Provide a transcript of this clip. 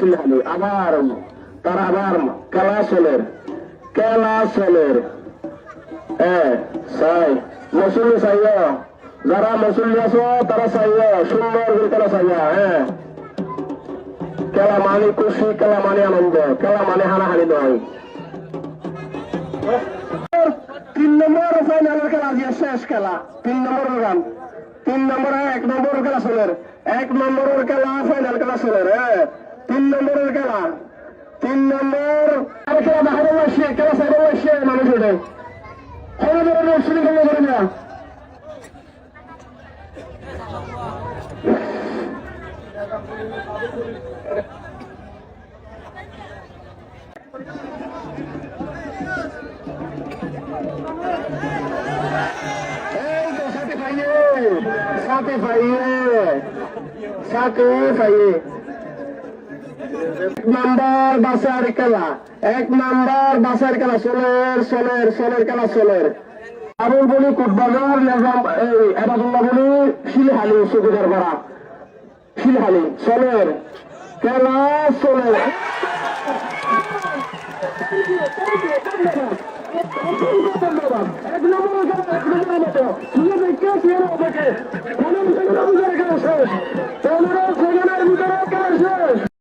শিলহালি আবার তারা আবার কেলাসলের মুসল্লি চাইয়া যারা মুসল্লি আছো তারা চাইয়া সুন্দর করে তারা চাইয়া খেলা মানে খুশি, খেলা মানে আনন্দ, খেলা মানে হানাহানি নয়। 3 নম্বর ফাইনালের খেলা দিয়ে শেষ খেলা 3 নম্বরের গান 3 নম্বরে 1 নম্বরের খেলা চলের 1 নম্বরের খেলা ফাইনাল খেলা চলের 3 নম্বরের খেলা 3 নম্বর খেলা দেখাবো আসছে খেলা চাইবো আসছে মানুষ ওঠে শুরু করলে করে না সাথে পাইয়ে 1 নম্বর বাসার খেলা 1 নম্বর বাসার খেলা সোলের খেলা সোলের আবুল বলি কুটবাজার এবাদুল্লাহ বলি শিলহালি সুবিধার পাড়া শিলহালি সোলের খেলা সোলের ধন্যবাদ 1 নম্বর